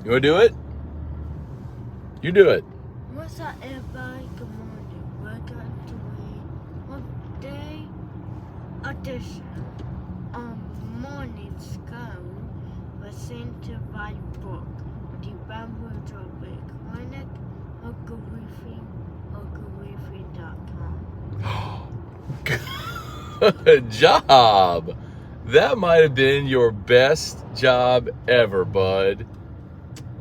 You want to do it? You do it. What's up, everybody? Good morning. Welcome to a day edition morning Scone was sent to my book, The Bamboo Topic Clinic, Hudco Roofing, HudcoRoofing.com. Good job. That might have been your best job ever, bud.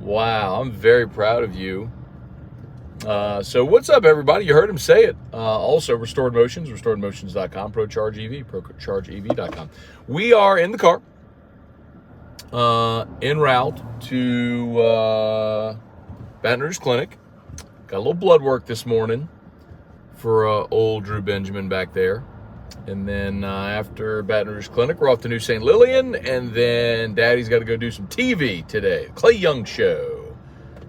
Wow, I'm very proud of you. So what's up, everybody? You heard him say it. Also, Restored Motions, restoredmotions.com, ProCharge EV, ProChargeEV.com. We are in the car, en route to Baton Rouge Clinic. Got a little blood work this morning for old Drew Benjamin back there. And then after Baton Rouge Clinic, we're off to New St. Lillian. And then Daddy's got to go do some TV today. Clay Young Show.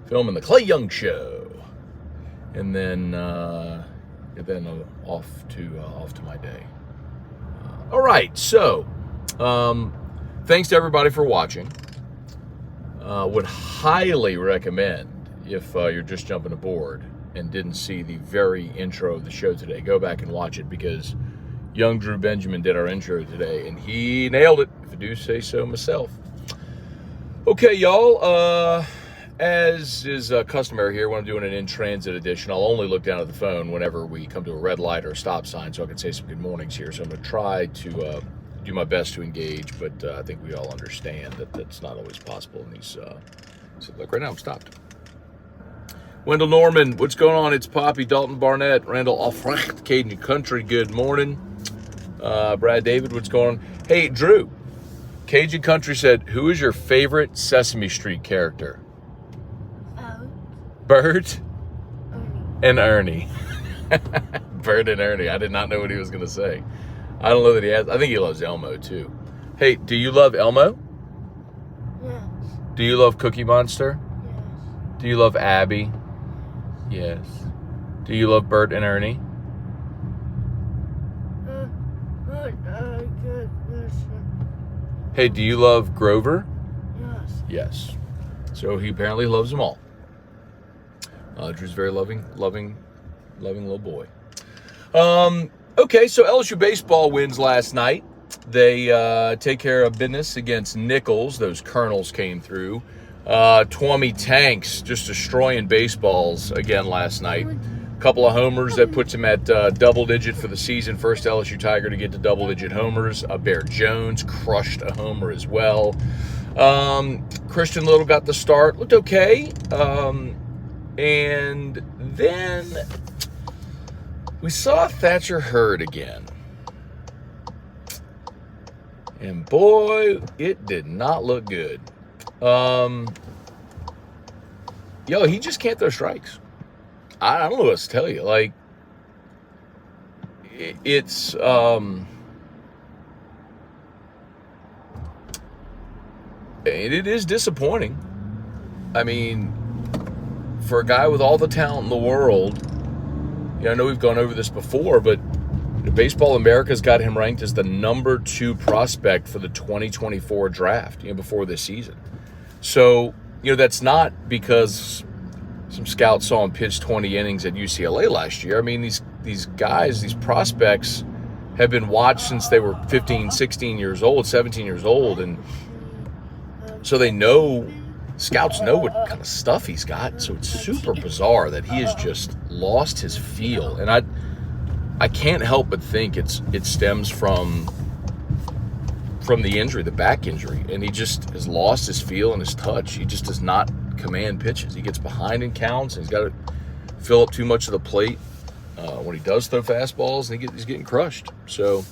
Filming the Clay Young Show. And then off to my day. All right. So, thanks to everybody for watching. Would highly recommend, if you're just jumping aboard and didn't see the very intro of the show today, go back and watch it, because young Drew Benjamin did our intro today, and he nailed it, if I do say so myself. Okay, y'all, as is customary here, when I'm doing an in-transit edition, I'll only look down at the phone whenever we come to a red light or a stop sign, so I can say some good mornings here. So I'm going to try to do my best to engage, but I think we all understand that that's not always possible in these. So like right now, I'm stopped. Wendell Norman, what's going on? It's Poppy, Dalton Barnett, Randall Alfrecht, Cajun Country, good morning. Brad David, what's going on? Hey, Drew, Cajun Country said, who is your favorite Sesame Street character? Bert and Ernie. Bert and Ernie. I did not know what he was going to say. I don't know that he has. I think he loves Elmo, too. Hey, do you love Elmo? Yes. Do you love Cookie Monster? Yes. Do you love Abby? Yes. Do you love Bert and Ernie? Good question. Hey, do you love Grover? Yes. Yes. So he apparently loves them all. Drew's a very loving little boy. Okay, so LSU Baseball wins last night. They take care of business against Nichols. Those Colonels came through. Twommy Tanks just destroying baseballs again last night. Couple of homers that puts him at double digit for the season. First LSU Tiger to get to double digit homers. Bear Jones crushed a homer as well. Christian Little got the start. Looked okay. And then we saw Thatcher Hurd again. And boy, it did not look good. He just can't throw strikes. I don't know what else to tell you. Like, it's it is disappointing. I mean, for a guy with all the talent in the world, I know we've gone over this before, but Baseball America's got him ranked as the number 2 prospect for the 2024 draft, before this season. So, that's not because some scouts saw him pitch 20 innings at UCLA last year. I mean, these guys, these prospects have been watched since they were 15, 16 years old, 17 years old. And so scouts know what kind of stuff he's got. So it's super bizarre that he has just lost his feel. And I can't help but think it stems from the injury, the back injury, and he just has lost his feel and his touch. He just does not command pitches. He gets behind in counts, and he's got to fill up too much of the plate when he does throw fastballs, and he's getting crushed. So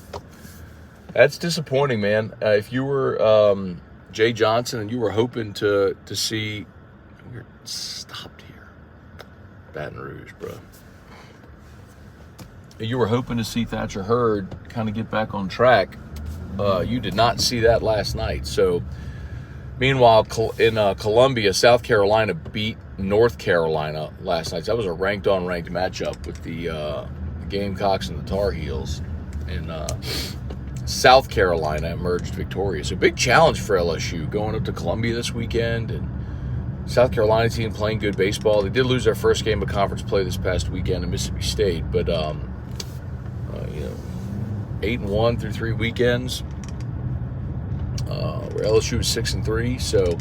that's disappointing, man. If you were Jay Johnson and you were hoping to see, we're stopped here, Baton Rouge, bro. You were hoping to see Thatcher Hurd kind of get back on track. You did not see that last night. So, meanwhile, in Columbia, South Carolina beat North Carolina last night. So that was a ranked-on-ranked matchup with the Gamecocks and the Tar Heels. And South Carolina emerged victorious. A big challenge for LSU going up to Columbia this weekend and South Carolina team playing good baseball. They did lose their first game of conference play this past weekend in Mississippi State, but 8-1 through 3 weekends. Where LSU is 6-3, so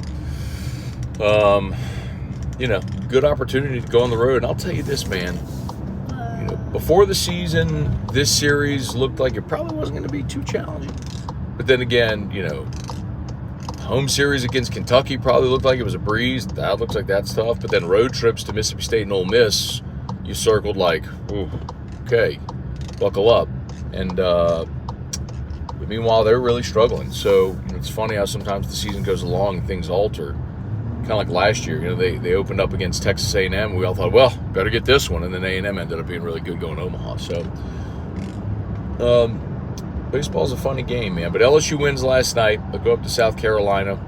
good opportunity to go on the road. And I'll tell you this, man. Before the season, this series looked like it probably wasn't going to be too challenging. But then again, home series against Kentucky probably looked like it was a breeze. That looks like that's tough. But then road trips to Mississippi State and Ole Miss, you circled like, ooh, okay, buckle up. And meanwhile, they're really struggling. So it's funny how sometimes the season goes along and things alter. Kind of like last year, they opened up against Texas A&M. We all thought, well, better get this one. And then A&M ended up being really good going to Omaha. So baseball's a funny game, man. But LSU wins last night. They'll go up to South Carolina,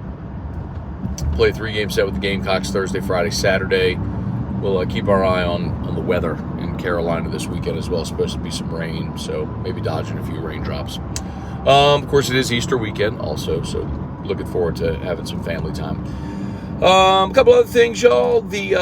play a 3-game set with the Gamecocks Thursday, Friday, Saturday. We'll keep our eye on the weather in Carolina this weekend as well. It's supposed to be some rain, so maybe dodging a few raindrops. Of course, it is Easter weekend also, so looking forward to having some family time. A couple other things, y'all. The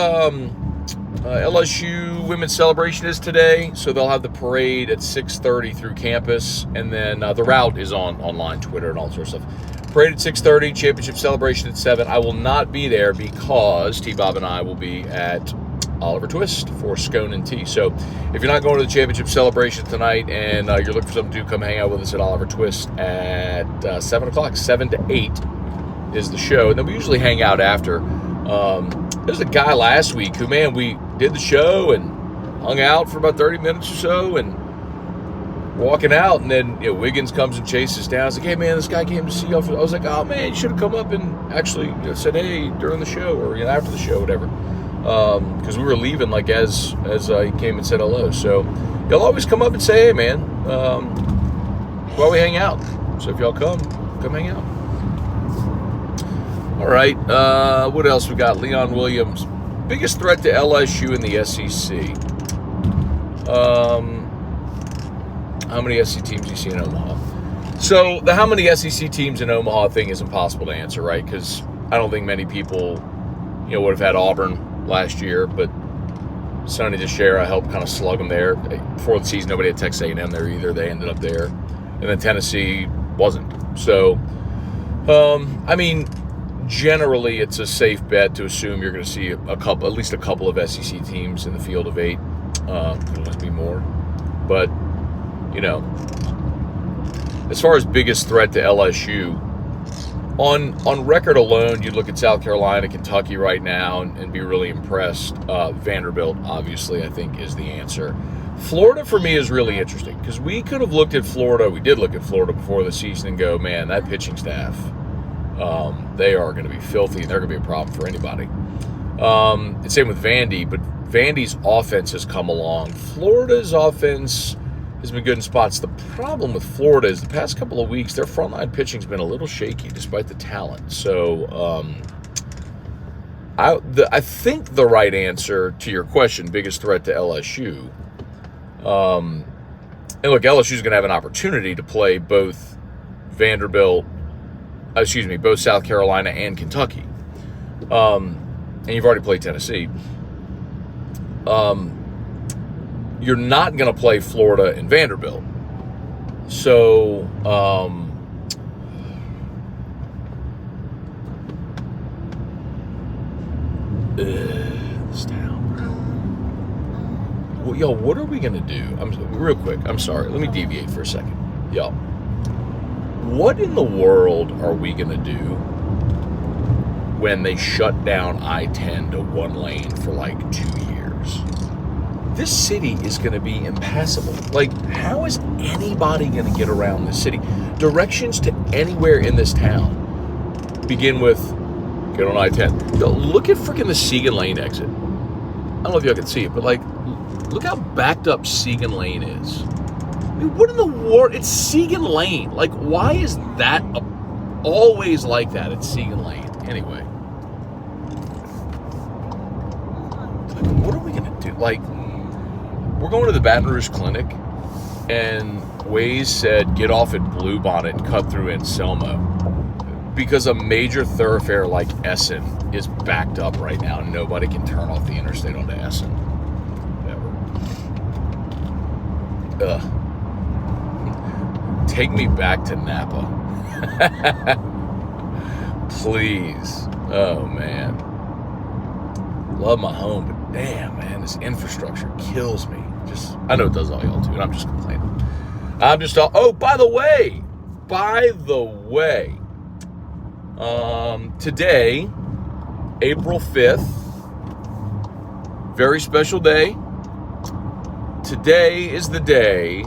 LSU Womens Celebration is today, so they'll have the parade at 6:30 through campus, and then the route is on online, Twitter, and all sorts of stuff. Parade at 6:30, championship celebration at 7. I will not be there because T-Bob and I will be at Oliver Twist for Scone and Tea. So if you're not going to the championship celebration tonight and you're looking for something to do, come hang out with us at Oliver Twist at 7 o'clock. 7 to 8 is the show. And then we usually hang out after. There's a guy last week who, man, we did the show and hung out for about 30 minutes or so and walking out. And then Wiggins comes and chases down. He's like, hey, man, this guy came to see you. I was like, oh, man, you should have come up and actually said, hey, during the show or after the show, whatever. Because we were leaving like as he came and said hello. So y'all always come up and say, hey, man, while we hang out. So if y'all come hang out. All right, what else we got? Leon Williams, biggest threat to LSU in the SEC. How many SEC teams do you see in Omaha? So the how many SEC teams in Omaha thing is impossible to answer, right? Because I don't think many people, would have had Auburn last year, but Sonny DeShera helped kind of slug them there. Before the season, nobody had Texas A&M there either. They ended up there. And then Tennessee wasn't. So, generally, it's a safe bet to assume you're going to see at least a couple of SEC teams in the field of 8. Could always be more. But, as far as biggest threat to LSU, on record alone, you'd look at South Carolina, Kentucky right now and be really impressed. Vanderbilt, obviously, I think is the answer. Florida, for me, is really interesting because we could have looked at Florida. We did look at Florida before the season and go, man, that pitching staff, they are going to be filthy and they're going to be a problem for anybody. And same with Vandy, but Vandy's offense has come along. Florida's offense has been good in spots. The problem with Florida is the past couple of weeks, their frontline pitching's been a little shaky despite the talent. So I think the right answer to your question, biggest threat to LSU, and look, LSU's going to have an opportunity to play both both South Carolina and Kentucky. And you've already played Tennessee. You're not going to play Florida and Vanderbilt. So, this town. Well, yo, what are we going to do? Real quick, I'm sorry. Let me deviate for a second. Yo, what in the world are we going to do when they shut down I-10 to one lane for like 2 years? This city is going to be impassable. Like, how is anybody going to get around this city? Directions to anywhere in this town begin with, get on I-10. Yo, look at freaking the Segan Lane exit. I don't know if y'all can see it, but like, look how backed up Segan Lane is. I mean, what in the world? It's Segan Lane. Like, why is that always like that at Segan Lane? Anyway. Like, what are we going to do? Like, we're going to the Baton Rouge Clinic, and Waze said, get off at Bluebonnet and cut through Anselmo. because a major thoroughfare like Essen is backed up right now. Nobody can turn off the interstate onto Essen. Ever. Ugh. Take me back to Napa. Please. Oh, man. Love my home, but damn, man, this infrastructure kills me. I know it does all y'all too, and I'm just complaining. Oh, by the way, today, April 5th, very special day. Today is the day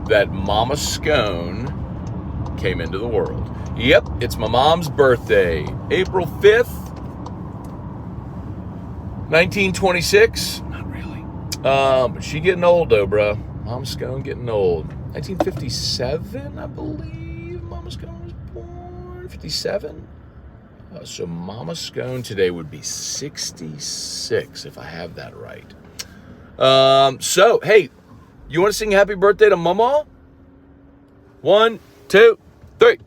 that Mama Scone came into the world. Yep, it's my mom's birthday, April 5th, 1926. Not really. But she getting old though, bro. Mama Scone getting old. 1957, I believe Mama Scone was born. 57. So Mama Scone today would be 66, if I have that right. So, hey, you want to sing happy birthday to Mama? 1, 2, 3.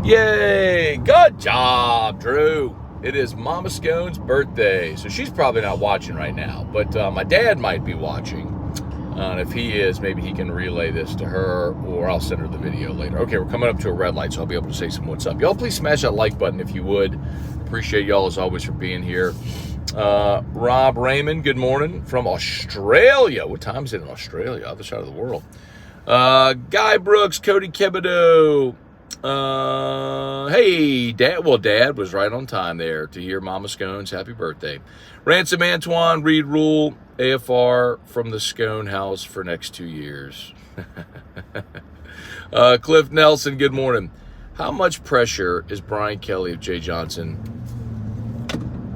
Yay! Good job, Drew. It is Mama Scone's birthday. So she's probably not watching right now, but my dad might be watching. And if he is, maybe he can relay this to her, or I'll send her the video later. Okay, we're coming up to a red light, so I'll be able to say some what's up. Y'all please smash that like button if you would. Appreciate y'all as always for being here. Rob Raymond, good morning from Australia. What time is it in Australia? Other side of the world. Guy Brooks, Cody Kebido. Hey, Dad. Well, Dad was right on time there to hear Mama Scone's happy birthday. Ransom Antoine, Reed Rule, AFR from the Scone house for next 2 years. Cliff Nelson, good morning. How much pressure is Brian Kelly of Jay Johnson?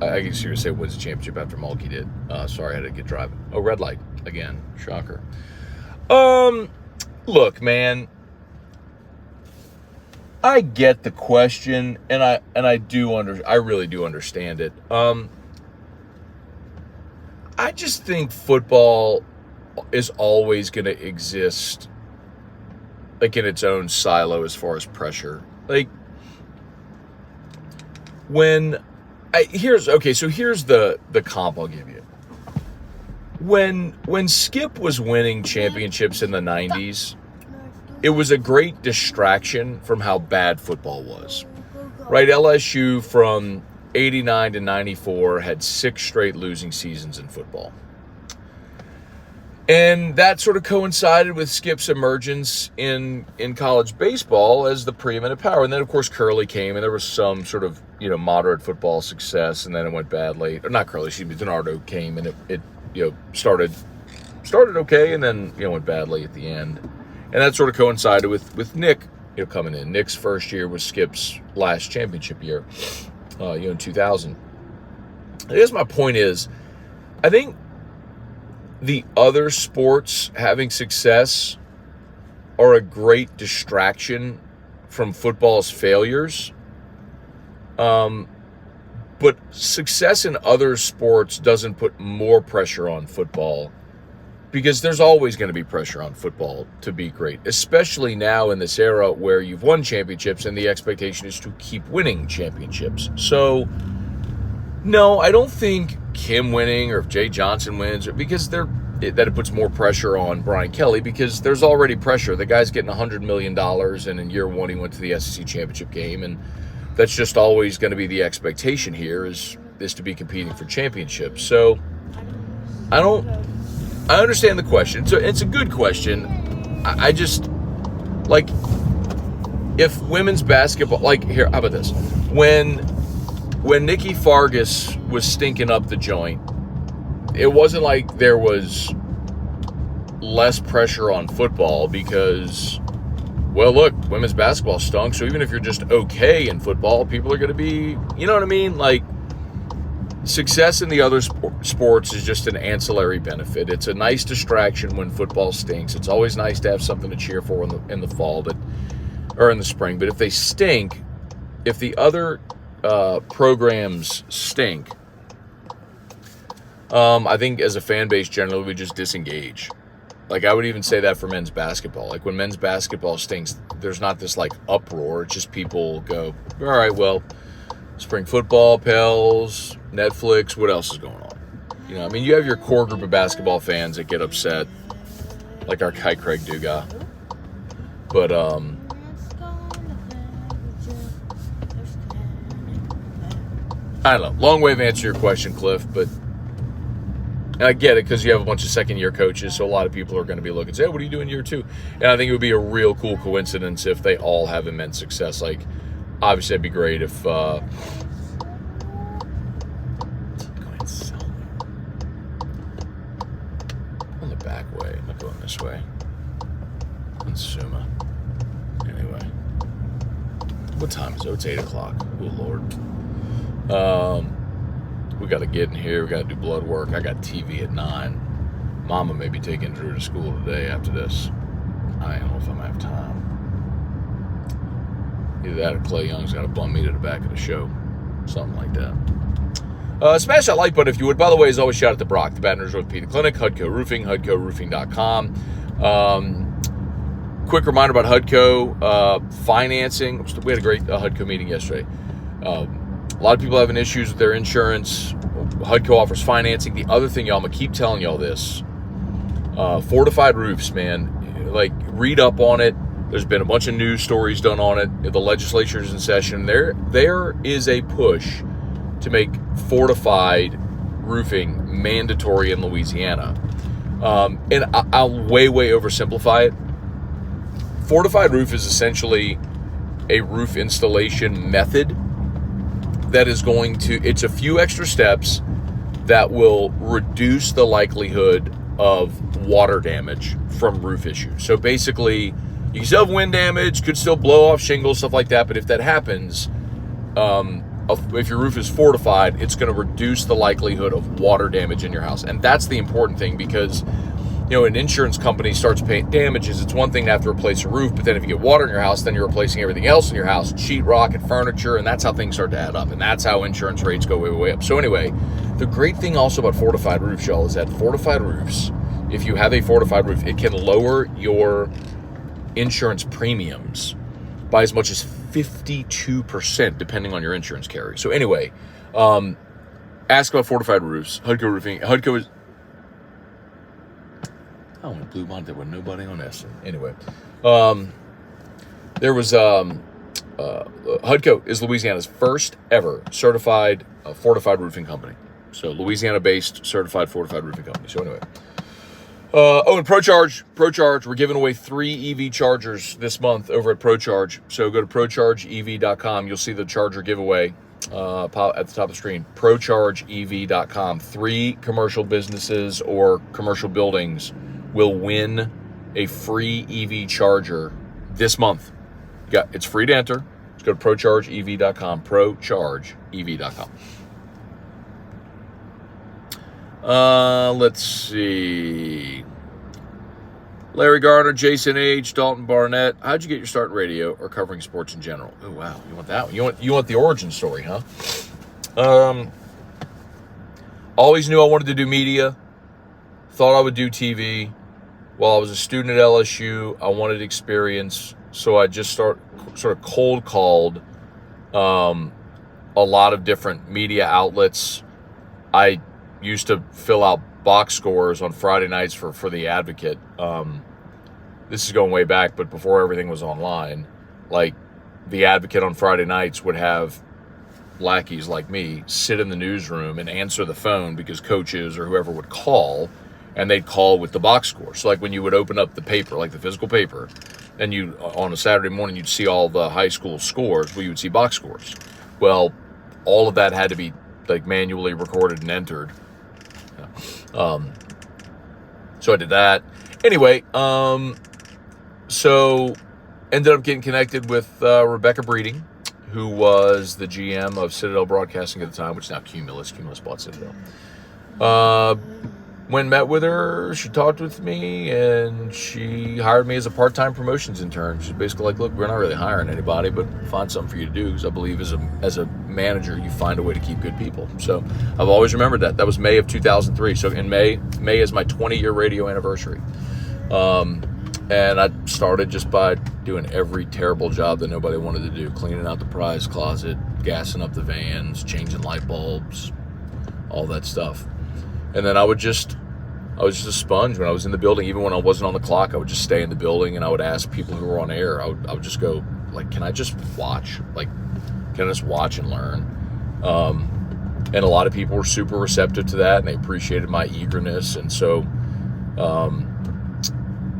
I guess you're going to say wins the championship after Mulkey did. Sorry, I had to get driving. Oh, red light again. Shocker. Look, man. I get the question, and I really do understand it. I just think football is always going to exist, like, in its own silo as far as pressure. Like, here's the comp I'll give you. When Skip was winning championships in the 90s, it was a great distraction from how bad football was. Right? LSU from 89 to 94 had 6 straight losing seasons in football. And that sort of coincided with Skip's emergence in college baseball as the preeminent power. And then, of course, Curly came, and there was some sort of, moderate football success, and then it went badly. Or not Curly, DiNardo came, and it started okay, and then, went badly at the end. And that sort of coincided with Nick, coming in. Nick's first year was Skip's last championship year, in 2000. I guess my point is, I think the other sports having success are a great distraction from football's failures. But success in other sports doesn't put more pressure on football, because there's always going to be pressure on football to be great, especially now in this era where you've won championships and the expectation is to keep winning championships. So, no, I don't think Kim winning or if Jay Johnson wins, because that it puts more pressure on Brian Kelly, because there's already pressure. The guy's getting $100 million, and in year 1 he went to the SEC championship game, and that's just always going to be the expectation here is to be competing for championships. So, I understand the question. So it's a good question. I just, like, if women's basketball, like, here, how about this? When Nikki Fargas was stinking up the joint, it wasn't like there was less pressure on football because, well, look, women's basketball stunk, so even if you're just okay in football, people are going to be, you know what I mean? Like, success in the other sports is just an ancillary benefit. It's a nice distraction when football stinks. It's always nice to have something to cheer for in the fall, or in the spring. But if they stink, if the other programs stink, I think as a fan base generally we just disengage. Like, I would even say that for men's basketball. Like, when men's basketball stinks, there's not this, like, uproar. It's just people go, all right, well, spring football, Pels, Netflix, what else is going on? You know, I mean, you have your core group of basketball fans that get upset, like our guy Craig Duga. But, I don't know. Long way of answering your question, Cliff, but and I get it because you have a bunch of second-year coaches, so a lot of people are going to be looking and say, hey, what are you doing year two? And I think it would be a real cool coincidence if they all have immense success. Like, obviously, it'd be great if go ahead and sell them. On the back way. I'm not going this way. In Suma. Anyway. What time is it? Oh, it's 8 o'clock. Oh, Lord. We got to get in here. We got to do blood work. I got TV at 9. Mama may be taking Drew to school today after this. I don't know if I'm going to have time. Either that or Clay Young's got to bum me to the back of the show. Something like that. Smash that like button if you would. By the way, as always, shout out to Brock, the Baton Rouge Orthopedic Clinic, Hudco Roofing, HudcoRoofing.com. Quick reminder about Hudco financing. We had a great Hudco meeting yesterday. A lot of people having issues with their insurance. Hudco offers financing. The other thing, y'all, I'm going to keep telling y'all this. Fortified roofs, man. Like, read up on it. There's been a bunch of news stories done on it. The legislature is in session. There is a push to make fortified roofing mandatory in Louisiana. And I'll way oversimplify it. Fortified roof is essentially a roof installation method that is going to, it's a few extra steps that will reduce the likelihood of water damage from roof issues. So basically, you can still have wind damage, could still blow off shingles, stuff like that, but if that happens, if your roof is fortified, it's going to reduce the likelihood of water damage in your house. And that's the important thing, because an insurance company starts paying damages. It's one thing to have to replace a roof, but then if you get water in your house, then you're replacing everything else in your house, sheetrock and furniture, and that's how things start to add up, and that's how insurance rates go way up. So anyway, the great thing also about fortified roofs, y'all, is that fortified roofs, if you have a fortified roof, it can lower your insurance premiums by as much as 52%, depending on your insurance carrier. So anyway, ask about fortified roofs. Hudco Roofing. Hudco is... I went Blue Monday with nobody on this. Anyway, there was Hudco is Louisiana's first ever certified fortified roofing company. So Louisiana-based certified fortified roofing company. So anyway, and ProCharge, we're giving away 3 EV chargers this month over at ProCharge. So go to ProChargeEV.com. You'll see the charger giveaway at the top of the screen. ProChargeEV.com. 3 commercial businesses or commercial buildings will win a free EV charger this month. It's free to enter. Just go to ProChargeEV.com. ProChargeEV.com. Let's see. Larry Gardner, Jason H., Dalton Barnett. How'd you get your start in radio or covering sports in general? Oh, wow. You want that one? You want the origin story, huh? Always knew I wanted to do media. Thought I would do TV. While I was a student at LSU, I wanted experience. So I just sort of cold called a lot of different media outlets. I used to fill out box scores on Friday nights for The Advocate. This is going way back, but before everything was online. Like, The Advocate on Friday nights would have lackeys like me sit in the newsroom and answer the phone because coaches or whoever would call, and they'd call with the box score. So like when you would open up the paper, like the physical paper, and you on a Saturday morning you'd see all the high school scores, well, you would see box scores. Well, all of that had to be like manually recorded and entered. So I did that. Anyway, so ended up getting connected with Rebecca Breeding, who was the GM of Citadel Broadcasting at the time, which is now Cumulus. Cumulus bought Citadel. Went and met with her. She talked with me, and she hired me as a part-time promotions intern. She's basically like, look, we're not really hiring anybody, but find something for you to do, because I believe as a manager, you find a way to keep good people. So I've always remembered that. That was May of 2003. So in May is my 20-year radio anniversary. And I started just by doing every terrible job that nobody wanted to do. Cleaning out the prize closet, gassing up the vans, changing light bulbs, all that stuff. And then I was just a sponge when I was in the building. Even when I wasn't on the clock, I would just stay in the building and I would ask people who were on air. I would just go, like, can I just watch? Like, can I just watch and learn? And a lot of people were super receptive to that, and they appreciated my eagerness. And so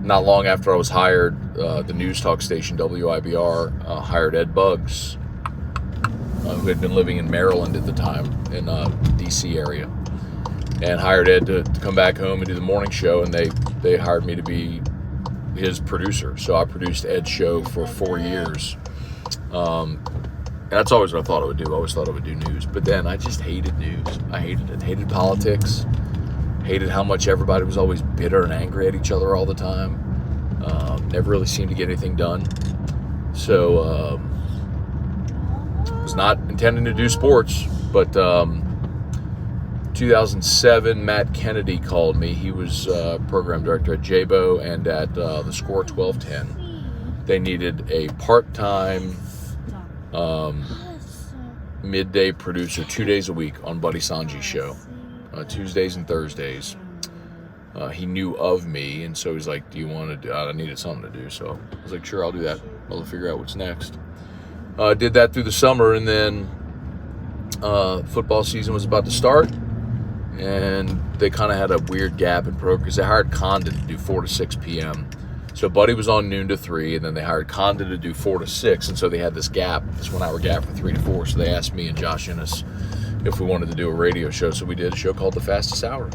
not long after I was hired, the news talk station WIBR hired Ed Buggs, who had been living in Maryland at the time, in D.C. area, and hired Ed to come back home and do the morning show, and they hired me to be his producer. So I produced Ed's show for 4 years. And that's always what I thought I would do. I always thought I would do news. But then I just hated news. I hated it. Hated politics. Hated how much everybody was always bitter and angry at each other all the time. Never really seemed to get anything done. So was not intending to do sports. But 2007, Matt Kennedy called me. He was program director at JBO and at the Score 1210. They needed a part-time midday producer 2 days a week on Buddy Sanji's show, Tuesdays and Thursdays. He knew of me, and so he's like, do you want to do, I needed something to do, so I was like, sure, I'll do that. I'll figure out what's next. Did that through the summer, and then football season was about to start, and they kind of had a weird gap in program because they hired Condon to do 4 to 6 p.m. So Buddy was on noon to 3, and then they hired Condon to do 4 to 6, and so they had this gap, this 1 hour gap from 3 to 4. So they asked me and Josh Innes if we wanted to do a radio show. So we did a show called The Fastest Hour,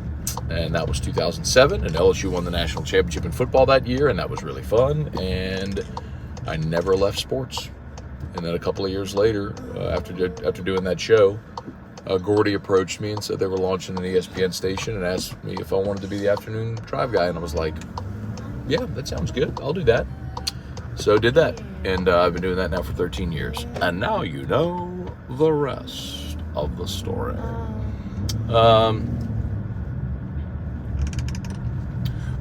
and that was 2007. And LSU won the national championship in football that year, and that was really fun. And I never left sports. And then a couple of years later, after doing that show, Gordy approached me and said they were launching an ESPN station and asked me if I wanted to be the afternoon drive guy, and I was like, yeah, that sounds good. I'll do that. So did that. And I've been doing that now for 13 years. And now you know the rest of the story.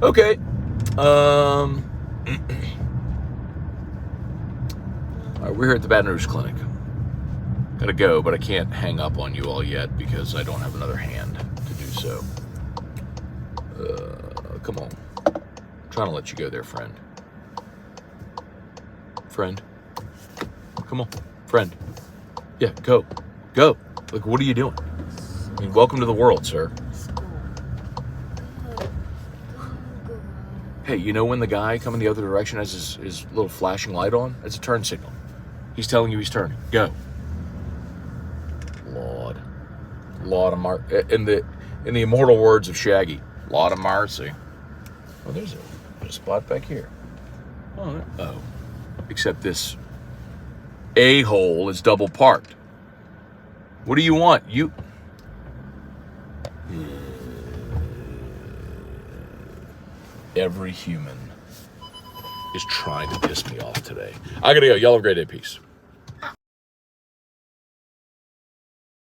Okay. All right, we're here at the Baton Rouge Clinic. Gotta go, but I can't hang up on you all yet because I don't have another hand to do so. Come on. Trying to let you go there, friend. Friend. Come on. Friend. Yeah, go. Go. Like, what are you doing? I mean, welcome to the world, sir. Hey, you know when the guy coming the other direction has his little flashing light on? It's a turn signal. He's telling you he's turning. Go. Lord of mercy. In the immortal words of Shaggy, Lord of mercy. Oh, there's a spot back here. Oh. Except this a-hole is double parked. What do you want? Every human is trying to piss me off today. I gotta go. Y'all have a great day. Peace.